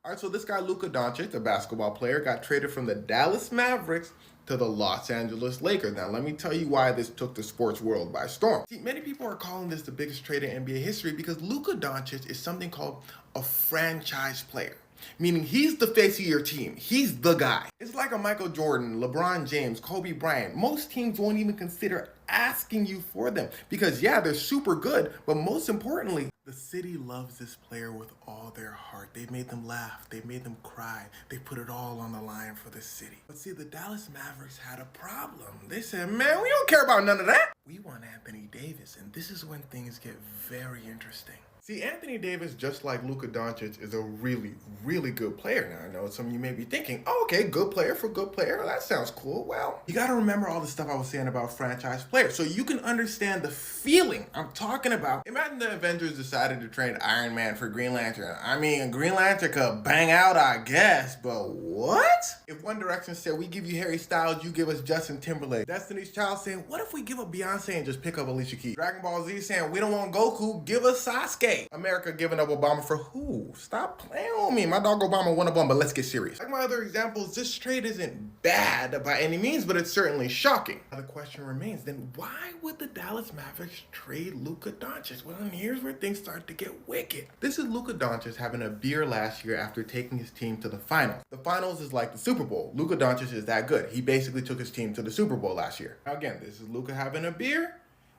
All right, so this guy, Luka Doncic, a basketball player, got traded from the Dallas Mavericks to the Los Angeles Lakers. Now, let me tell you why this took the sports world by storm. See, many people are calling this the biggest trade in NBA history because Luka Doncic is something called a franchise player. Meaning he's the face of your team. He's the guy. It's like a Michael Jordan, LeBron James, Kobe Bryant. Most teams won't even consider asking you for them because, yeah, they're super good, but most importantly, the city loves this player with all their heart. They've made them laugh. They've made them cry. They put it all on the line for the city. But see, the Dallas Mavericks had a problem. They said, man, we don't care about none of that. We want Anthony Davis, and this is when things get very interesting. See, Anthony Davis, just like Luka Doncic, is a really, really good player. Now, I know some of you may be thinking, oh, okay, good player for good player. That sounds cool. Well, you got to remember all the stuff I was saying about franchise players so you can understand the feeling I'm talking about. Imagine the Avengers decided to trade Iron Man for Green Lantern. I mean, Green Lantern could bang out, I guess, but what? If One Direction said, we give you Harry Styles, you give us Justin Timberlake. Destiny's Child saying, what if we give up Beyonce and just pick up Alicia Keys? Dragon Ball Z saying, we don't want Goku, give us Sasuke. America giving up Obama for who? Stop playing on me. My dog Obama won a bum, but let's get serious. Like my other examples, this trade isn't bad by any means, but it's certainly shocking. Now the question remains, then why would the Dallas Mavericks trade Luka Doncic? Well, and here's where things start to get wicked. This is Luka Doncic having a beer last year after taking his team to the finals. The finals is like the Super Bowl. Luka Doncic is that good. He basically took his team to the Super Bowl last year. Now again, this is Luka having a beer.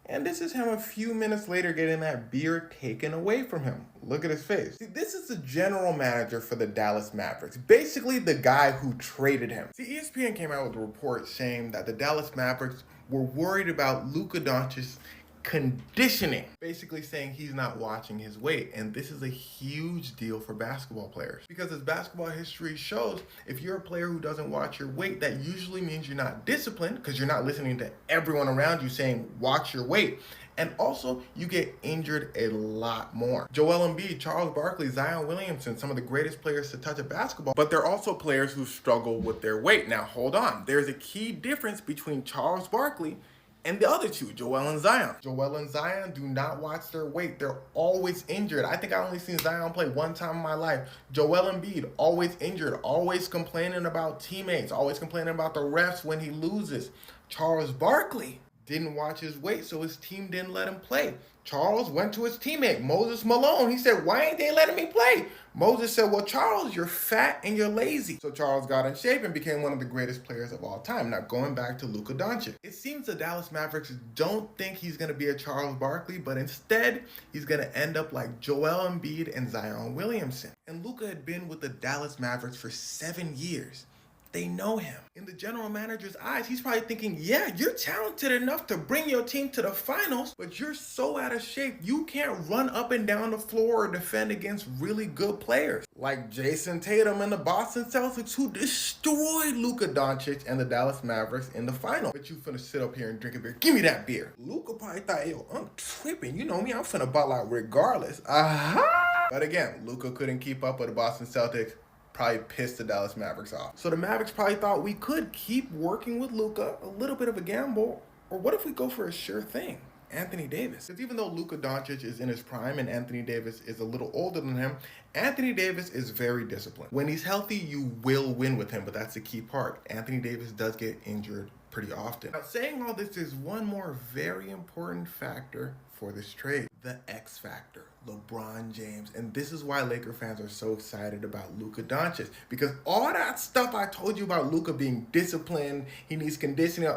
And this is him a few minutes later getting that beer taken away from him. Look at his face. See, this is the general manager for the Dallas Mavericks. Basically the guy who traded him. See, ESPN came out with a report saying that the Dallas Mavericks were worried about Luka Doncic's conditioning, basically saying he's not watching his weight. And this is a huge deal for basketball players because as basketball history shows, if you're a player who doesn't watch your weight, that usually means you're not disciplined because you're not listening to everyone around you saying watch your weight. And also, you get injured a lot more. Joel Embiid, Charles Barkley, Zion Williamson, some of the greatest players to touch a basketball, but they're also players who struggle with their weight. Now, hold on. There's a key difference between Charles Barkley and the other two, Joel and Zion. Joel and Zion do not watch their weight. They're always injured. I think I only seen Zion play one time in my life. Joel Embiid, always injured, always complaining about teammates, always complaining about the refs when he loses. Charles Barkley didn't watch his weight, so his team didn't let him play. Charles went to his teammate, Moses Malone. He said, why ain't they letting me play? Moses said, well, Charles, you're fat and you're lazy. So Charles got in shape and became one of the greatest players of all time. Now, going back to Luka Doncic. It seems the Dallas Mavericks don't think he's going to be a Charles Barkley, but instead, he's going to end up like Joel Embiid and Zion Williamson. And Luka had been with the Dallas Mavericks for 7 years. They know him. In the general manager's eyes, he's probably thinking, yeah, you're talented enough to bring your team to the finals, but you're so out of shape, you can't run up and down the floor or defend against really good players. Like Jason Tatum and the Boston Celtics, who destroyed Luka Doncic and the Dallas Mavericks in the final. But you finna sit up here and drink a beer. Give me that beer. Luka probably thought, yo, I'm tripping. You know me, I'm finna ball out regardless. But again, Luka couldn't keep up with the Boston Celtics. Probably pissed the Dallas Mavericks off. So the Mavericks probably thought we could keep working with Luka, a little bit of a gamble, or what if we go for a sure thing? Anthony Davis. Because even though Luka Doncic is in his prime and Anthony Davis is a little older than him, Anthony Davis is very disciplined. When he's healthy, you will win with him, but that's the key part. Anthony Davis does get injured pretty often. Now, saying all this is one more very important factor for this trade, the X factor, LeBron James. And this is why Laker fans are so excited about Luka Doncic, because all that stuff I told you about Luka being disciplined, he needs conditioning,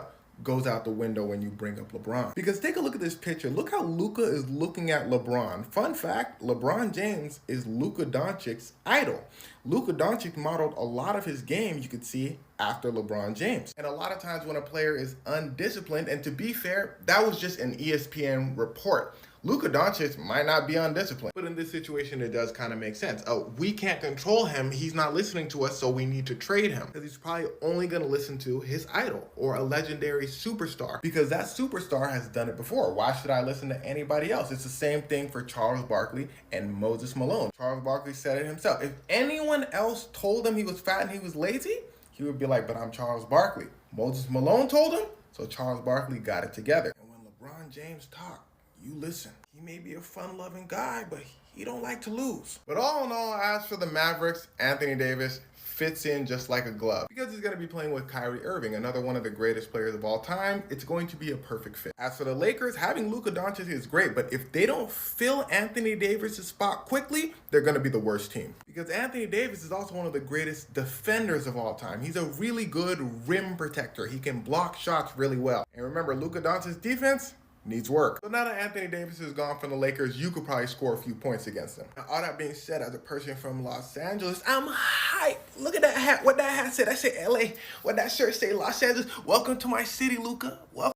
goes out the window when you bring up LeBron. Because take a look at this picture. Look how Luka is looking at LeBron. Fun fact, LeBron James is Luka Doncic's idol. Luka Doncic modeled a lot of his game, you could see, after LeBron James. And a lot of times when a player is undisciplined, and to be fair, that was just an ESPN report. Luka Doncic might not be undisciplined, but in this situation, it does kind of make sense. Oh, we can't control him. He's not listening to us, so we need to trade him. Because he's probably only going to listen to his idol or a legendary superstar, because that superstar has done it before. Why should I listen to anybody else? It's the same thing for Charles Barkley and Moses Malone. Charles Barkley said it himself. If anyone else told him he was fat and he was lazy, he would be like, but I'm Charles Barkley. Moses Malone told him, so Charles Barkley got it together. And when LeBron James talked, you listen. He may be a fun-loving guy, but he don't like to lose. But all in all, as for the Mavericks, Anthony Davis fits in just like a glove. Because he's going to be playing with Kyrie Irving, another one of the greatest players of all time, it's going to be a perfect fit. As for the Lakers, having Luka Doncic is great, but if they don't fill Anthony Davis' spot quickly, they're going to be the worst team. Because Anthony Davis is also one of the greatest defenders of all time. He's a really good rim protector. He can block shots really well. And remember, Luka Doncic's defense needs work. So now that Anthony Davis is gone from the Lakers, you could probably score a few points against them. Now, all that being said, as a person from Los Angeles, I'm hyped. Look at that hat. What that hat said? I said LA. What that shirt say? Los Angeles. Welcome to my city, Luka. Welcome.